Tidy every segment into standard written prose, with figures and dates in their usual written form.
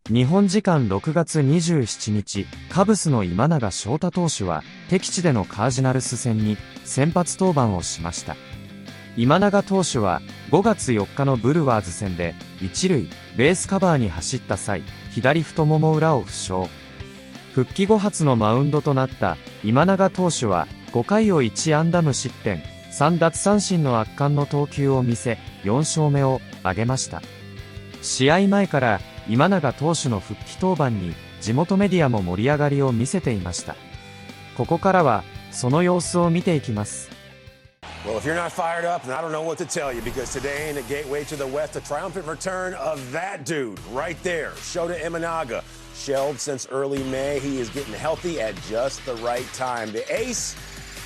日本時間6月27日、カブスの今永昇太投手は、敵地でのカージナルス戦に先発登板をしました。今永投手は、5月4日のブルワーズ戦で、一塁、ベースカバーに走った際、左太もも裏を負傷。復帰後初のマウンドとなった今永投手は、5回を1安打無失点、3奪三振の圧巻の投球を見せ、4勝目を挙げました。試合前から、今永投手の復帰登板に地元メディアも盛り上がりを見せていました。ここからはその様子を見ていきます。Well, if you're not fired up, then I don't know what to tell you, because today in the gateway to the West, a triumphant return of that dude right there, Shota Imanaga. Shelved since early May, he is getting healthy at just the right time. The ace,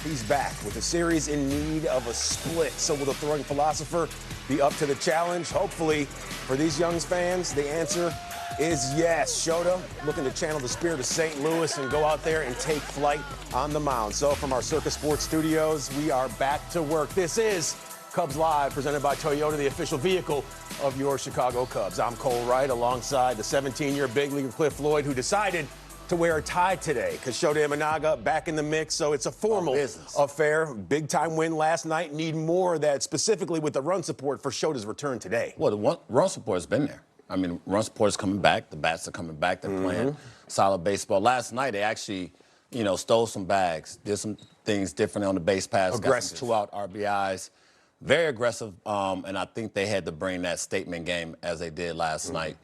he's back with a series in need of a split. So will the throwing philosopher be up to the challenge? Hopefully, for these young fans, the answer is yes. Shota looking to channel the spirit of St. Louis and go out there and take flight on the mound. So from our Circus Sports studios, we are back to work. This is Cubs Live, presented by Toyota, the official vehicle of your Chicago Cubs. I'm Cole Wright, alongside the 17-year big leaguer Cliff Floyd, who decided to wear a tie today because Shota Imanaga back in the mix. So it's a formal affair. Big time win last night. Need more of that, specifically with the run support for Shota's return today. Well, the run support has been there. I mean, run support is coming back. The bats are coming back. They're playing solid baseball. Last night, they actually, stole some bags, did some things differently on the base pass. Aggressive. Got some 2-out RBIs. Very aggressive, and I think they had to bring that statement game as they did last night.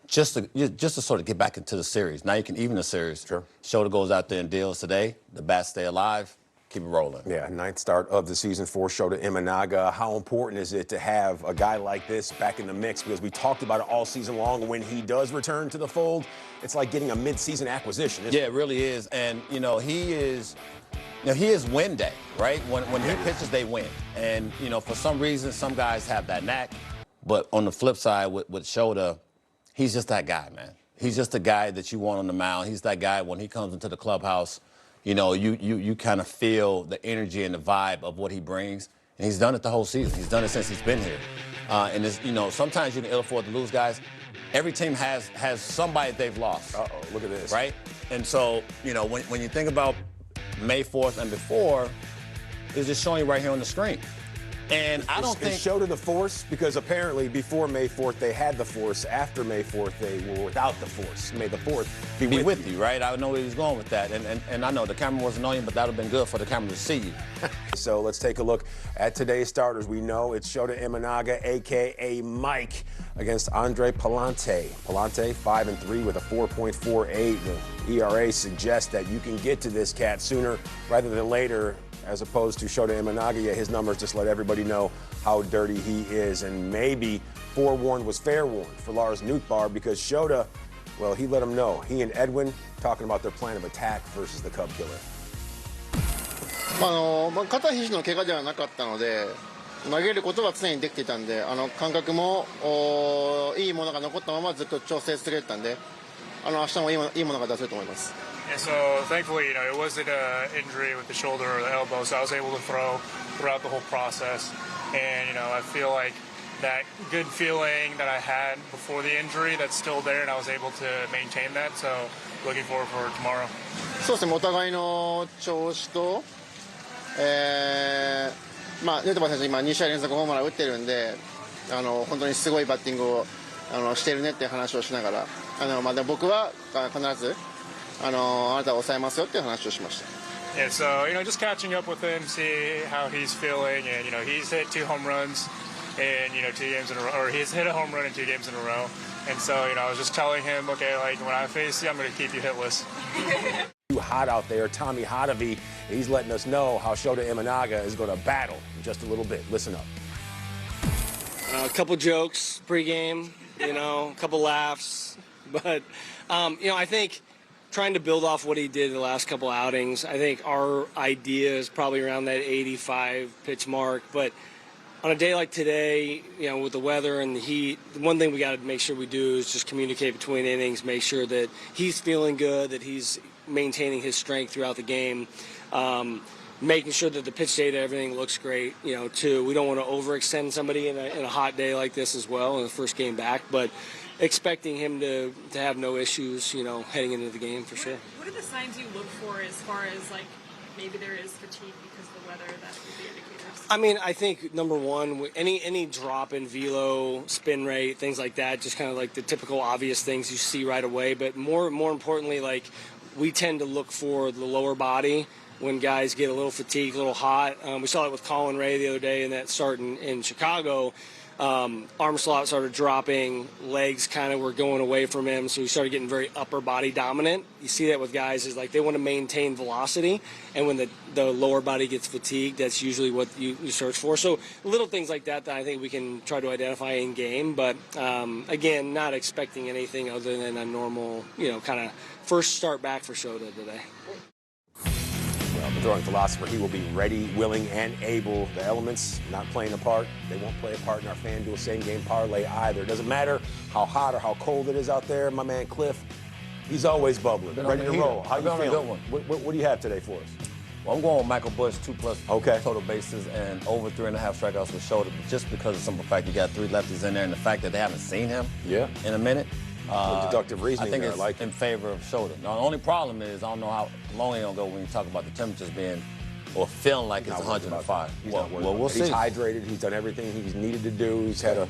Just to sort of get back into the series. Now you can even the series. Sure. Shota goes out there and deals today. The bats stay alive. Keep it rolling. Yeah, ninth start of the season for Shota Imanaga. How important is it to have a guy like this back in the mix? Because we talked about it all season long. When he does return to the fold, it's like getting a mid-season acquisition. Yeah, it really is. And, he is win day, right? When he pitches, they win. And, for some reason, some guys have that knack. But on the flip side, with Shota, he's just that guy, man. He's just the guy that you want on the mound. He's that guy when he comes into the clubhouse, you kind of feel the energy and the vibe of what he brings. And he's done it the whole season. He's done it since he's been here. And it's, sometimes you can ill afford to lose guys. Every team has somebody they've lost. Uh-oh, look at this. Right? And so, when you think about May 4th and before, it's just showing you right here on the screen. And I don't think... Is Shota the force? Because apparently before May 4th, they had the force. After May 4th, they were without the force. May the 4th be with you, right? I know where he's going with that. And I know the camera wasn't on you, but that would have been good for the camera to see you. So let's take a look at today's starters. We know it's Shota Imanaga, a.k.a. Mike, against Andre Palante. Palante, 5-3 with a 4.48. The ERA suggests that you can get to this cat sooner rather than later, as opposed to Shota Imanaga. Yeah, his numbers just let everybody know how dirty he is. And maybe forewarned was fair warned for Lars Nootbaar, because Shota, well, he let him know. He and Edwin talking about their plan of attack versus the Cub killer. 肩肘の怪我ではなかったので、投げることは常にできていたんで、感覚もいいものが残ったままずっと調整してくれてたんで、明日もいいものが出せると思います。Yeah, so thankfully, it wasn't an injury with the shoulder or the elbow, so I was able to throw throughout the whole process. And, I feel like that good feeling that I had before the injury, that's still there, and I was able to maintain that. So looking forward for tomorrow. そうですね、お互いの調子と、ヌートバー選手今2試合連続ホームラン打ってるんで、本当にすごいバッティングをしてるねっていう話をしながら、で僕は必ずあなたを抑えますよっていう話をしました。Yeah, so just catching up with him, see how he's feeling, and he's hit 2 home runs in 2 games in a row, or he's hit a home run in 2 games in a row, and so I was just telling him, okay, like when I face you, I'm going to keep you hitless. Hot out there, Tommy Hotovy, he's letting us know how Shota Imanaga is going to battle in just a little bit. Listen up. A couple jokes pregame, a couple laughs, but I think trying to build off what he did the last couple outings, I think our idea is probably around that 85 pitch mark. But on a day like today, with the weather and the heat, the one thing we got to make sure we do is just communicate between innings, make sure that he's feeling good, that he's maintaining his strength throughout the game. making sure that the pitch data, everything looks great. Too, we don't want to overextend somebody in a hot day like this as well in the first game back, but expecting him to have no issues, heading into the game for sure. What are the signs you look for as far as like maybe there is fatigue because of the weather that would be indicators? I mean, I think number one, any drop in velo, spin rate, things like that, just kind of like the typical obvious things you see right away. But more importantly, like we tend to look for the lower body when guys get a little fatigued, a little hot. We saw it with Colin Ray the other day in that start in Chicago. Arm slot started dropping, legs kind of were going away from him, so he started getting very upper body dominant. You see that with guys is like they want to maintain velocity, and when the lower body gets fatigued, that's usually what you search for. So little things like that I think we can try to identify in game, but again, not expecting anything other than a normal, kind of first start back for Shota today. The throwing philosopher, he will be ready, willing, and able. The elements not playing a part. They won't play a part in our FanDuel same-game parlay either. It doesn't matter how hot or how cold it is out there. My man Cliff, he's always bubbling, ready to roll. How you feeling? What do you have today for us? Well, I'm going with Michael Bush, 2+ total bases and over 3.5 strikeouts with Shoulder, just because of the simple fact you got 3 lefties in there and the fact that they haven't seen him in a minute. Deductive reasoning. I think it's in favor of Shoulder. Now, the only problem is I don't know how long it's going to go when you talk about the temperatures being or feeling like it's 105. Well, we'll see. He's hydrated. He's done everything he's needed to do. He's had a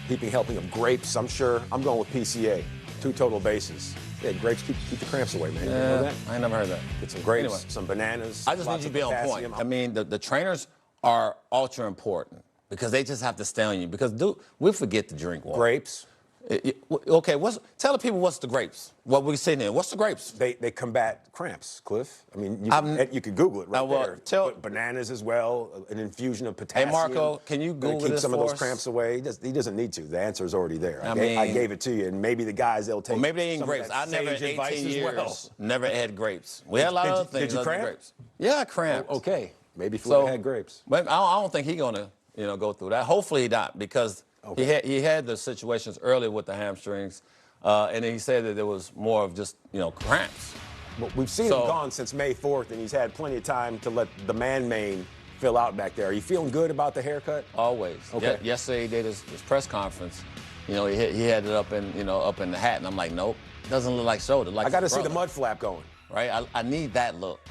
heaping helping of grapes, I'm sure. I'm going with PCA, 2 total bases. Yeah, grapes keep the cramps away, man. You know that? I ain't never heard that. Get some grapes, some bananas. I just need you to be on point. I mean, the trainers are ultra important because they just have to stay on you. Because we forget to drink water. Grapes. Okay, tell the people what's the grapes. What we're sitting in. What's the grapes? They combat cramps, Cliff. I mean, you can Google it right there. Bananas as well, an infusion of potassium. Hey, Marco, can you Google keep this some for of those us? cramps away? He doesn't need to. The answer is already there. I gave it to you, and maybe the guys, they'll take Well, maybe they eat grapes. I never in 18 years never had grapes. We had a lot of other things. Did you cramp? Grapes. Yeah, I cramped. Oh, okay. Maybe Floyd had grapes. But I don't think he's going to go through that. Hopefully he not, because he had the situations earlier with the hamstrings, and then he said that there was more of just, cramps. But we've seen him gone since May 4th, and he's had plenty of time to let the man fill out back there. Are you feeling good about the haircut? Always. Okay. Yesterday he did his press conference. He had it up in the hat, and I'm like, nope, doesn't look like Shoulder. Like I got to see the mud flap going. Right. I need that look.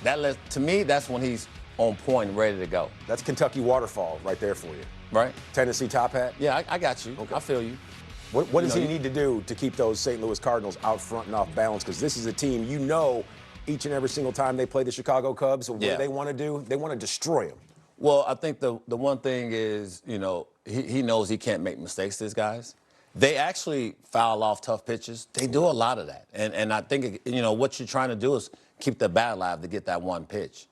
To me, that's when he's on point and ready to go. That's Kentucky waterfall right there for you. Right. Tennessee top hat. Yeah, I got you. Okay. I feel you. What does he need to do to keep those St. Louis Cardinals out front and off balance? Because this is a team, each and every single time they play the Chicago Cubs, what do they want to do? They want to destroy them. Well, I think the one thing is, he knows he can't make mistakes, these guys. They actually foul off tough pitches. They do a lot of that. And I think, what you're trying to do is keep the bat alive to get that one pitch.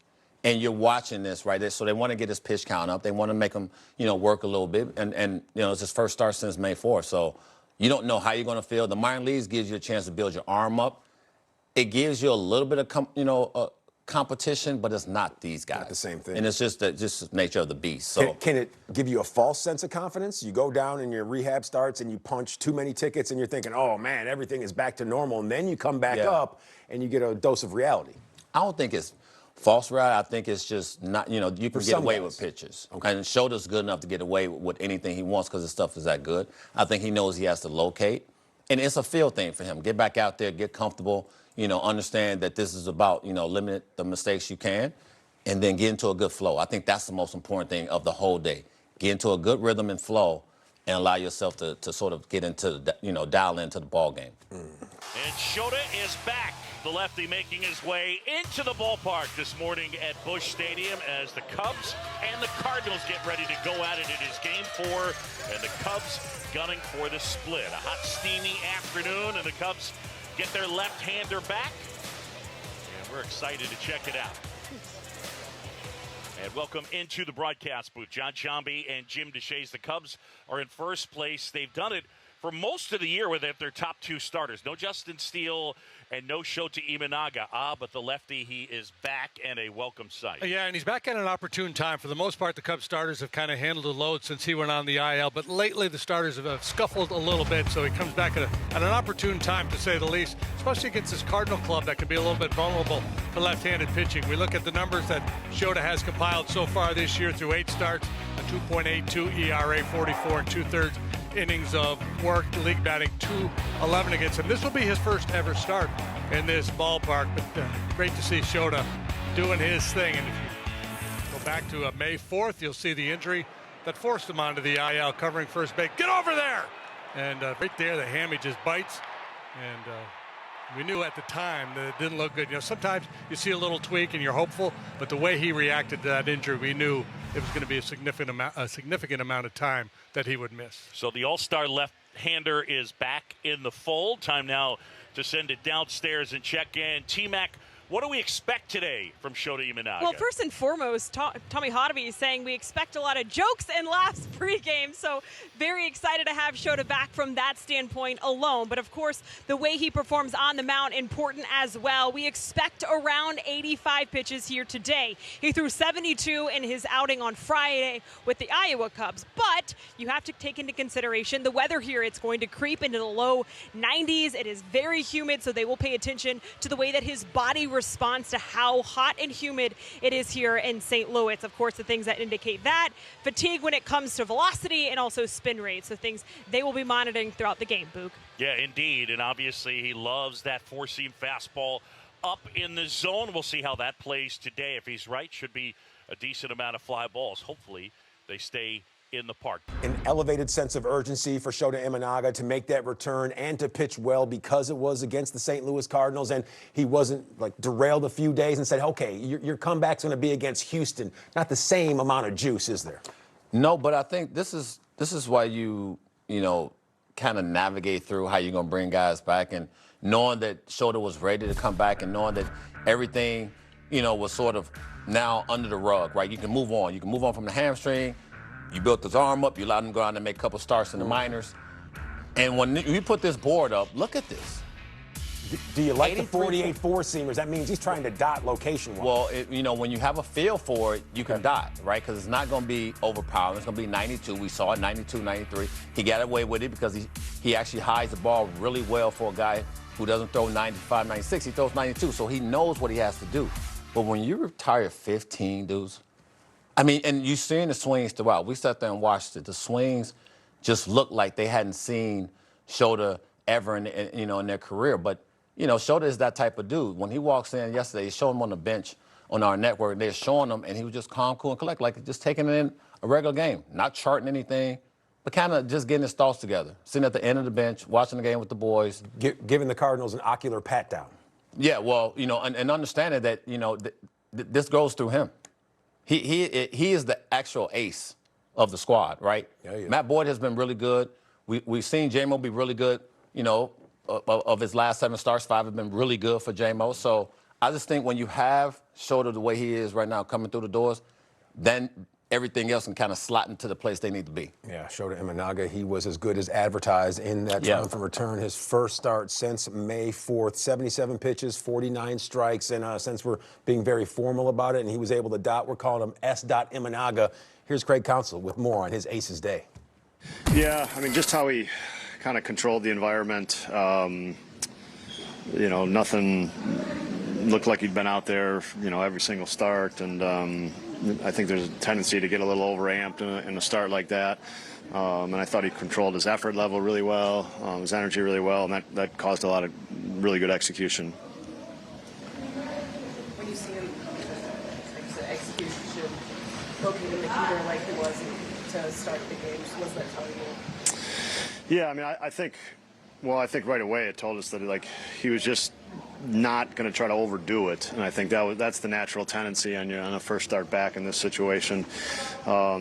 And you're watching this, right? So they want to get his pitch count up. They want to make him, work a little bit. And it's his first start since May 4th. So you don't know how you're going to feel. The minor leagues gives you a chance to build your arm up. It gives you a little bit of, competition, but it's not these guys. Not the same thing. And it's just the nature of the beast. So can it give you a false sense of confidence? You go down in your rehab starts and you punch too many tickets and you're thinking, oh, man, everything is back to normal. And then you come back up and you get a dose of reality. I don't think it's false reality. I think it's just not, you can get away with pitches. Okay. And Shoulder's good enough to get away with anything he wants because his stuff is that good. I think he knows he has to locate. And it's a feel thing for him. Get back out there, get comfortable, understand that this is about, limit the mistakes you can, and then get into a good flow. I think that's the most important thing of the whole day. Get into a good rhythm and flow and allow yourself to sort of get into, dial into the ball game. And Shota is back. The lefty making his way into the ballpark this morning at Busch Stadium as the Cubs and the Cardinals get ready to go at it. It is Game 4, and the Cubs gunning for the split. A hot, steamy afternoon, and the Cubs get their left-hander back, and we're excited to check it out. And welcome into the broadcast booth. John Sciambi and Jim DeShays. The Cubs are in first place. They've done it for most of the year without their top two starters. No Justin Steele and no Shota Imanaga. But the lefty, he is back and a welcome sight. Yeah, and he's back at an opportune time. For the most part, the Cubs starters have kind of handled the load since he went on the IL, but lately the starters have scuffled a little bit, so he comes back at an opportune time, to say the least, especially against this Cardinal club that can be a little bit vulnerable to left-handed pitching. We look at the numbers that Shota has compiled so far this year through 8 starts, a 2.82 ERA, 44 and 2/3 innings of work, league batting .211 against him. This will be his first ever start in this ballpark, but great to see Shota doing his thing. And if you go back to May 4th, you'll see the injury that forced him onto the IL, covering first base. Get over there! And right there, the hammy just bites. And we knew at the time that it didn't look good. You know, sometimes you see a little tweak and you're hopeful, but the way he reacted to that injury, we knew it was going to be a significant amount of time that he would miss. So the all-star left-hander is back in the fold. Time now to send it downstairs and check in. T-Mac, what do we expect today from Shota Imanaga? Well, first and foremost, Tommy Hotovy is saying we expect a lot of jokes and laughs pregame, so very excited to have Shota back from that standpoint alone. But, of course, the way he performs on the mound, important as well. We expect around 85 pitches here today. He threw 72 in his outing on Friday with the Iowa Cubs. But you have to take into consideration the weather here. It's going to creep into the low 90s. It is very humid, so they will pay attention to the way that his body responds to how hot and humid it is here in St. Louis. Of course, the things that indicate that, fatigue when it comes to velocity and also spin rate. So things they will be monitoring throughout the game, Boog. Yeah, indeed. And obviously he loves that four-seam fastball up in the zone. We'll see how that plays today. If he's right, should be a decent amount of fly balls. Hopefully they stay in the park. An elevated sense of urgency for Shota Imanaga to make that return and to pitch well because it was against the St. Louis Cardinals, and he wasn't like derailed a few days and said, okay, your comeback's going to be against Houston. Not the same amount of juice, is there? No, but I think this is why you know, kind of navigate through how you're going to bring guys back, and knowing that Shota was ready to come back and knowing that everything, you know, was sort of now under the rug, right? You can move on. You can move on from the hamstring. You built his arm up. You allowed him to go out and make a couple starts in the minors. And when you put this board up, look at this. Do you like the 48 four-seamers? That means he's trying to dot location-wise. Well, you know, when you have a feel for it, you can dot, right? Because it's not going to be overpowering. It's going to be 92. We saw it, 92, 93. He got away with it because he actually hides the ball really well for a guy who doesn't throw 95, 96. He throws 92, so he knows what he has to do. But when you retire 15 dudes, I mean, and you've seen the swings throughout. We sat there and watched it. The swings just looked like they hadn't seen Shota ever in their career. But, you know, Shota is that type of dude. When he walks in yesterday, he showed him on the bench on our network. They're showing him, and he was just calm, cool, and collect, like just taking it in a regular game, not charting anything, but kind of just getting his thoughts together. Sitting at the end of the bench, watching the game with the boys. Giving the Cardinals an ocular pat-down. Yeah, well, you know, and understanding that, you know, this goes through him. He is the actual ace of the squad, right? Yeah. Matt Boyd has been really good. We've seen J-Mo be really good, you know, of his last 7 starts, 5 have been really good for J-Mo. So I just think when you have Shota the way he is right now coming through the doors, then everything else can kind of slot into the place they need to be. Yeah, Shota Imanaga, he was as good as advertised in that triumphant return. His first start since May 4th, 77 pitches, 49 strikes. And since we're being very formal about it and he was able to dot, we're calling him S. Imanaga. Here's Craig Counsell with more on his Aces Day. Yeah, I mean, just how he kind of controlled the environment. You know, nothing looked like he'd been out there, you know, every single start. And I think there's a tendency to get a little overamped in a start like that. And I thought he controlled his effort level really well, his energy really well, and that caused a lot of really good execution. When you see him, the execution should poking in the heater like he was to start the game, what's that telling you? Yeah, I mean, I think right away it told us that like he was just not going to try to overdo it, and I think that's the natural tendency on a first start back in this situation.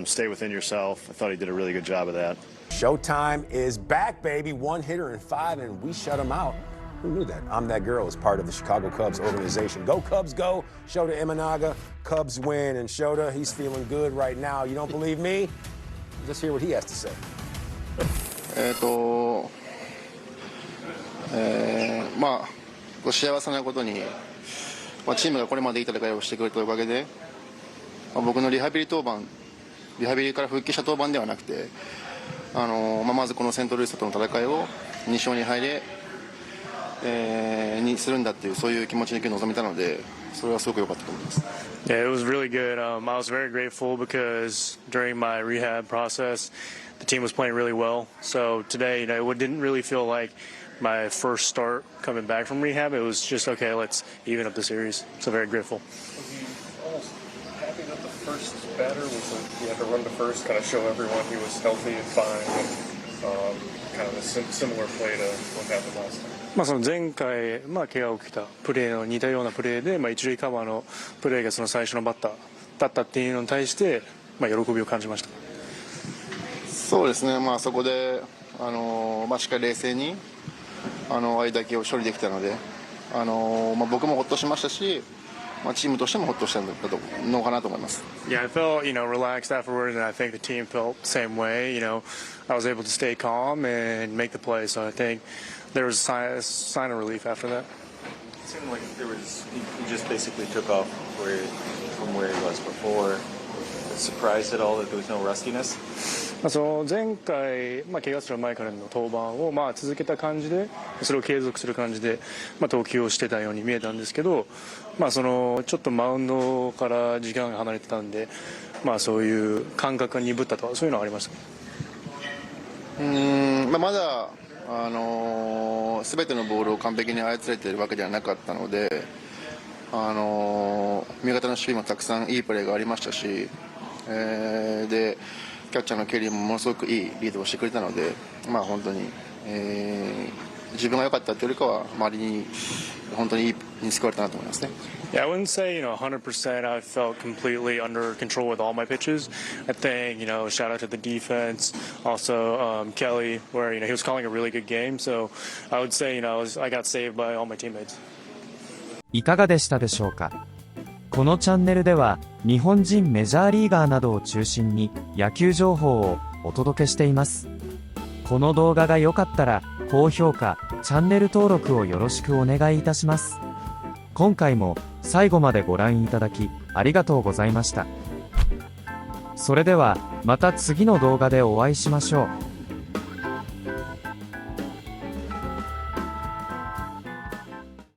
Stay within yourself. I thought he did a really good job of that. Showtime is back, baby. 1 hitter in 5, and we shut him out. Who knew that? I'm That Girl is part of the Chicago Cubs organization. Go Cubs, go. Shota Imanaga, Cubs win, and Shota, he's feeling good right now. You don't believe me? Just hear what he has to say. まあ幸せなことに、チームがこれまでいい戦いをしてくれたおかげで、僕のリハビリから復帰した登板ではなくて、まずこのセントルイスとの戦いを2勝2敗で、にするんだっていうそういう気持ちで臨めたので、それはすごく良かったと思います。Yeah, it was really good. I was very grateful because during my rehab process, the team was playing really well. So today, it didn't really feel like my first start coming back from rehab. It was just, okay, let's even up the series. So very grateful. Was he almost happy that the first batter was he had to run to first, kind of show everyone he was healthy and fine, and kind of a similar play to what happened last time? その前回、怪我を起きたプレーの似たようなプレーで、一塁カバーのプレーがその最初のバッターだったっていうのに対して、喜びを感じました。そうですね、そこで、しっかり冷静にあれだけを処理できたので、僕もほっとしましたし、チームとしてもほっとしたのかなと思います。Yeah, I felt, relaxed afterwards, and I think the team felt the same way. I was able to stay calm and make the play, so I think there was a sign of relief after that. It seemed like he just basically took off from where he was before. Surprised at all that there was no rustiness? その前回、怪我する前からの登板を続けた感じで、それを継続する感じで、投球をしてたように見えたんですけど、そのちょっとマウンドから時間が離れてたんで、そういう感覚が鈍ったとか、そういうのはありました。まだ全てのボールを完璧に操れているわけではなかったので、味方の守備もたくさんいいプレーがありましたし、でキャッチャーのケリーもものすごくいいリードをしてくれたので、本当に、自分が良かったというよりかは周りに本当にいいに救われたなと思いますね。Yeah, I wouldn't say 100%. I felt completely under control with all my pitches. I think shout out to the defense, also Kelly, where he was calling a really good game. So I would say I got saved by all my teammates. いかがでしたでしょうか。このチャンネルでは日本人メジャーリーガーなどを中心に野球情報をお届けしています。この動画が良かったら高評価、チャンネル登録をよろしくお願いいたします。今回も最後までご覧いただきありがとうございました。それではまた次の動画でお会いしましょう。